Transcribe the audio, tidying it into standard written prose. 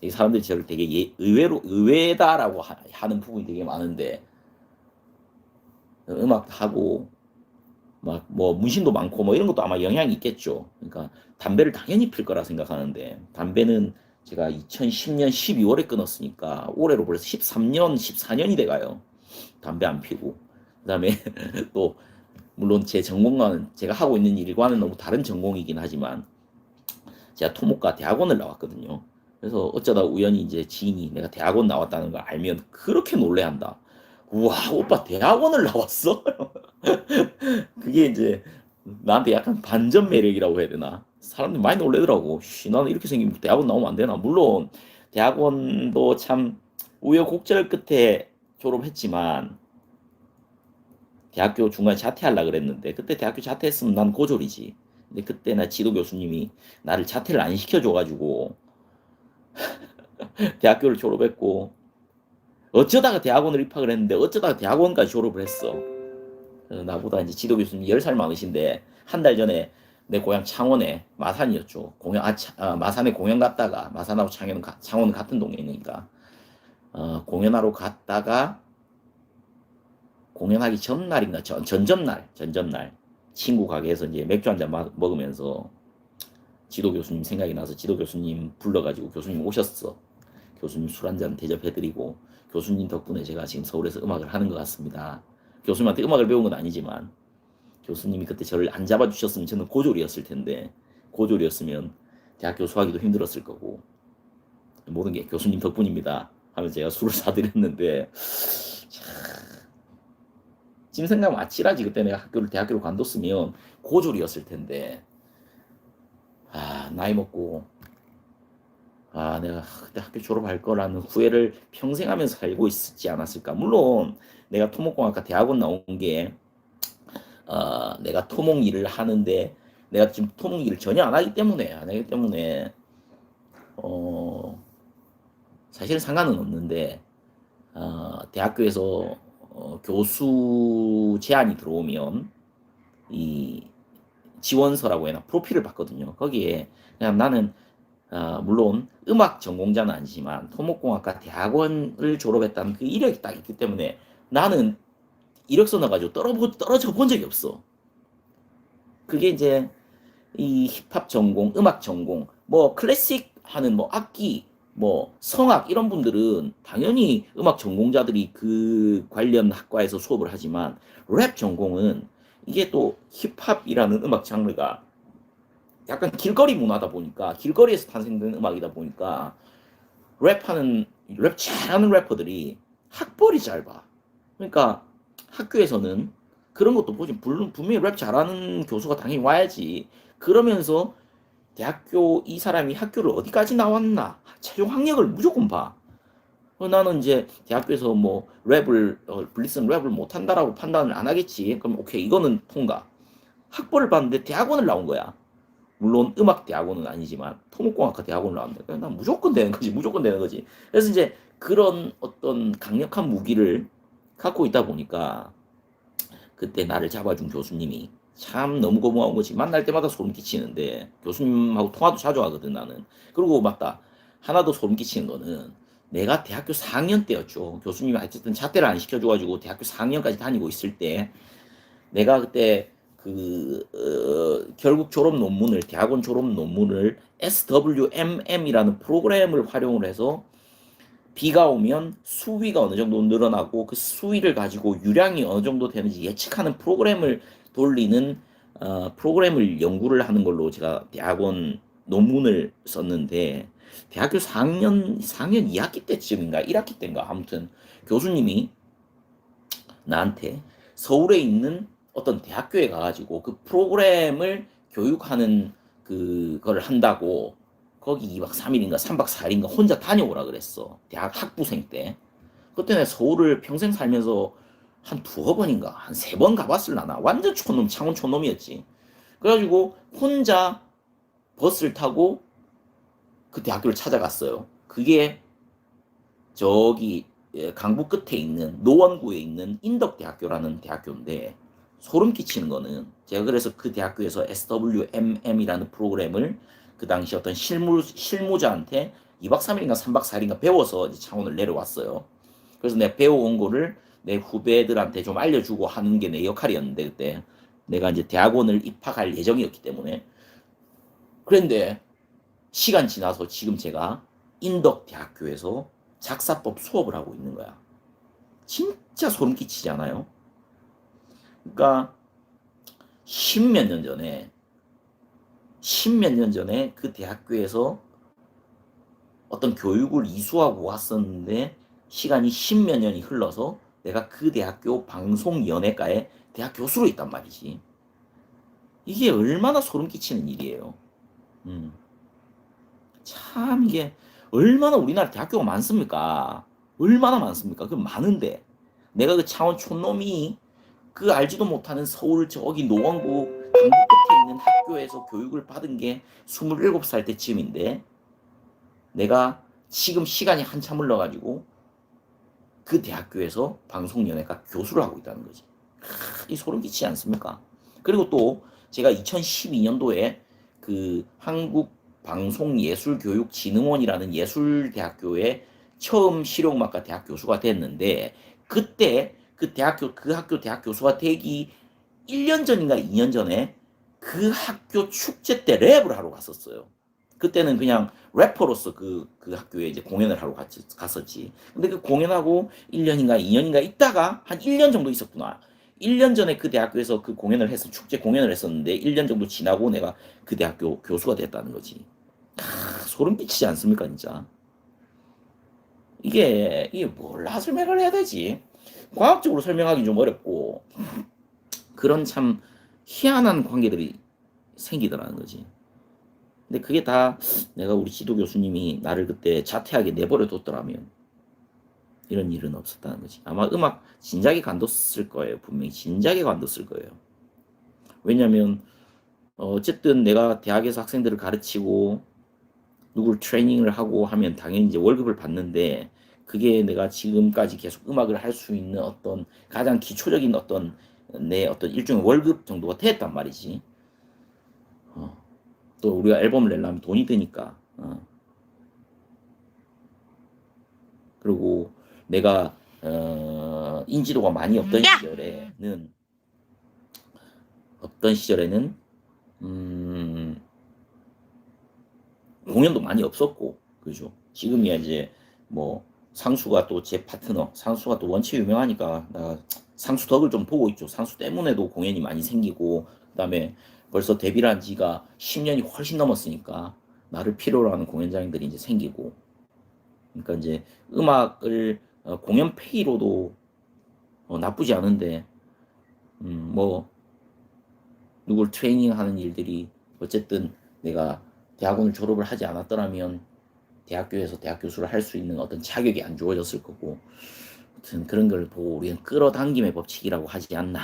되게 사람들이 저를 되게 의외로 의외다라고 하는 부분이 되게 많은데 음악도 하고 막 뭐 문신도 많고 뭐 이런 것도 아마 영향이 있겠죠. 그러니까 담배를 당연히 필 거라 생각하는데 담배는 제가 2010년 12월에 끊었으니까 올해로 벌써 13년, 14년이 돼 가요. 담배 안 피고. 그다음에 또 물론 제 전공과는 제가 하고 있는 일과는 너무 다른 전공이긴 하지만 제가 토목과 대학원을 나왔거든요. 그래서 어쩌다 우연히 이제 지인이 내가 대학원 나왔다는 걸 알면 그렇게 놀래한다. 우와, 오빠 대학원을 나왔어? 그게 이제 나한테 약간 반전 매력이라고 해야 되나? 사람들이 많이 놀래더라고. 씨, 나는 이렇게 생기면 대학원 나오면 안 되나? 물론 대학원도 참 우여곡절 끝에 졸업했지만 대학교 중간에 자퇴하려고 그랬는데 그때 대학교 자퇴했으면 난 고졸이지. 근데 그때 나 지도 교수님이 나를 자퇴를 안 시켜줘가지고 대학교를 졸업했고 어쩌다가 대학원을 입학을 했는데 어쩌다가 대학원까지 졸업을 했어. 나보다 이제 지도 교수님 10살 많으신데 한 달 전에 내 고향 창원에 마산이었죠. 마산에 공연 갔다가 마산하고 창원은 같은 동네니까 공연하러 갔다가 공연하기 전날인가 전전날 친구 가게에서 이제 맥주 한잔 먹으면서 지도 교수님 생각이 나서 지도 교수님 불러가지고 교수님 오셨어. 교수님 술 한잔 대접해드리고 교수님 덕분에 제가 지금 서울에서 음악을 하는 것 같습니다. 교수님한테 음악을 배운 건 아니지만 교수님이 그때 저를 안 잡아주셨으면 저는 고졸이었을 텐데 고졸이었으면 대학교 수학이도 힘들었을 거고 모든 게 교수님 덕분입니다 하면서 제가 술을 사드렸는데 지금 생각하면 아찔하지. 그때 내가 대학교를 관뒀으면 고졸이었을 텐데 나이 먹고 내가 그때 학교 졸업할 거라는 후회를 평생 하면서 살고 있었지 않았을까. 물론 내가 토목공학과 대학원 나온 게 내가 토목 일을 하는데 내가 지금 토목 일을 전혀 안 하기 때문에 사실은 상관은 없는데 대학교에서 교수 제안이 들어오면 이 지원서라고 해나 프로필을 받거든요. 거기에 그냥 나는 물론 음악 전공자는 아니지만 토목공학과 대학원을 졸업했다는 그 이력이 딱 있기 때문에 나는 이력서 넣어가지고 떨어져 본 적이 없어. 그게 이제 이 힙합 전공, 음악 전공, 뭐 클래식 하는 뭐 악기, 뭐 성악 이런 분들은 당연히 음악 전공자들이 그 관련 학과에서 수업을 하지만 랩 전공은 이게 또 힙합이라는 음악 장르가 약간 길거리 문화다 보니까 길거리에서 탄생된 음악이다 보니까 랩 잘하는 래퍼들이 학벌이 짧아. 그러니까 학교에서는 그런 것도 보지. 물론 분명히 랩 잘하는 교수가 당연히 와야지. 그러면서 대학교 이 사람이 학교를 어디까지 나왔나 최종 학력을 무조건 봐. 나는 이제 대학교에서 뭐 블리스는 랩을 못한다라고 판단을 안 하겠지. 그럼 오케이 이거는 통과. 학벌을 봤는데 대학원을 나온 거야. 물론 음악 대학원은 아니지만 토목공학과 대학원을 나왔는데 난 무조건 되는 거지. 무조건 되는 거지. 그래서 이제 그런 어떤 강력한 무기를 갖고 있다 보니까 그때 나를 잡아준 교수님이 참 너무 고마운 거지. 만날 때마다 소름 끼치는데 교수님하고 통화도 자주 하거든 나는. 그리고 맞다. 하나 더 소름 끼치는 거는 내가 대학교 4학년 때였죠. 교수님이 어쨌든 자퇴를 안 시켜줘가지고 대학교 4학년까지 다니고 있을 때 내가 그때 결국 대학원 졸업 논문을 SWMM이라는 프로그램을 활용을 해서 비가 오면 수위가 어느 정도 늘어나고 그 수위를 가지고 유량이 어느 정도 되는지 예측하는 프로그램을 돌리는 프로그램을 연구를 하는 걸로 제가 대학원 논문을 썼는데 대학교 4학년 2학기 때쯤인가 1학기 때인가 아무튼 교수님이 나한테 서울에 있는 어떤 대학교에 가가지고 그 프로그램을 교육하는 그거를 한다고 거기 2박 3일인가 3박 4일인가 혼자 다녀오라 그랬어. 대학 학부생 때. 그때 내가 서울을 평생 살면서 한 두어 번인가 한 세 번 가봤을라나. 완전 창원 촌놈이었지. 그래가지고 혼자 버스를 타고 그 대학교를 찾아갔어요. 그게 저기 강북 끝에 있는 노원구에 있는 인덕대학교라는 대학교인데 소름 끼치는 거는 제가 그래서 그 대학교에서 SWMM이라는 프로그램을 그 당시 어떤 실무자한테 2박 3일인가 3박 4일인가 배워서 이제 창원을 내려왔어요. 그래서 내가 배워온 거를 내 후배들한테 좀 알려주고 하는 게 내 역할이었는데, 그때 내가 이제 대학원을 입학할 예정이었기 때문에. 그런데 시간 지나서 지금 제가 인덕대학교에서 작사법 수업을 하고 있는 거야. 진짜 소름 끼치지 않아요? 그러니까 십몇 년 전에 그 대학교에서 어떤 교육을 이수하고 왔었는데, 시간이 십몇 년이 흘러서 내가 그 대학교 방송연예과에 대학 교수로 있단 말이지. 이게 얼마나 소름 끼치는 일이에요. 음. 참 이게 얼마나 우리나라 대학교가 많습니까? 얼마나 많습니까? 그 많은데 내가 그 창원 촌놈이 그 알지도 못하는 서울 저기 노원구 강북 끝에 있는 학교에서 교육을 받은 게 27살 때쯤인데, 내가 지금 시간이 한참 흘러가지고 그 대학교에서 방송연예과 교수를 하고 있다는 거지. 이 소름 끼치지 않습니까? 그리고 또 제가 2012년도에 그 한국방송예술교육진흥원이라는 예술대학교에 처음 실용음악과 대학 교수가 됐는데, 그때 그 학교 대학 교수가 되기 1년 전인가 2년 전에 그 학교 축제 때 랩을 하러 갔었어요. 그때는 그냥 래퍼로서 그 학교에 이제 공연을 하러 갔었지. 근데 그 공연하고 1년인가 2년인가 있다가 한 1년 정도 있었구나. 1년 전에 그 대학교에서 그 공연을 해서 축제 공연을 했었는데, 1년 정도 지나고 내가 그 대학교 교수가 됐다는 거지. 소름 끼치지 않습니까, 진짜? 이게 뭘라 설명을 해야 되지? 과학적으로 설명하기 좀 어렵고, 그런 참 희한한 관계들이 생기더라는 거지. 근데 그게 다 내가 우리 지도 교수님이 나를 그때 자퇴하게 내버려 뒀더라면 이런 일은 없었다는 거지. 아마 음악 진작에 관뒀을 거예요. 분명히 진작에 관뒀을 거예요. 왜냐면 어쨌든 내가 대학에서 학생들을 가르치고 누구를 트레이닝을 하고 하면 당연히 이제 월급을 받는데, 그게 내가 지금까지 계속 음악을 할 수 있는 어떤 가장 기초적인 어떤 내 어떤 일종의 월급 정도가 됐단 말이지. 어. 또 우리가 앨범을 내려면 돈이 드니까. 그리고 내가 인지도가 많이 없던 시절에는 공연도 많이 없었고, 그죠? 지금이야 이제 뭐 상수가 또 제 파트너, 상수가 또 원체 유명하니까 나 상수 덕을 좀 보고 있죠. 상수 때문에도 공연이 많이 생기고, 그다음에 벌써 데뷔를 한 지가 10년이 훨씬 넘었으니까 나를 필요로 하는 공연장들이 이제 생기고. 그러니까 이제 음악을 공연 페이로도 나쁘지 않은데, 뭐 누굴 트레이닝하는 일들이 어쨌든 내가 대학원을 졸업을 하지 않았더라면 대학교에서 대학 교수를 할 수 있는 어떤 자격이 안 주어졌을 거고, 아무튼 그런 걸 보고 우리는 끌어당김의 법칙이라고 하지 않나.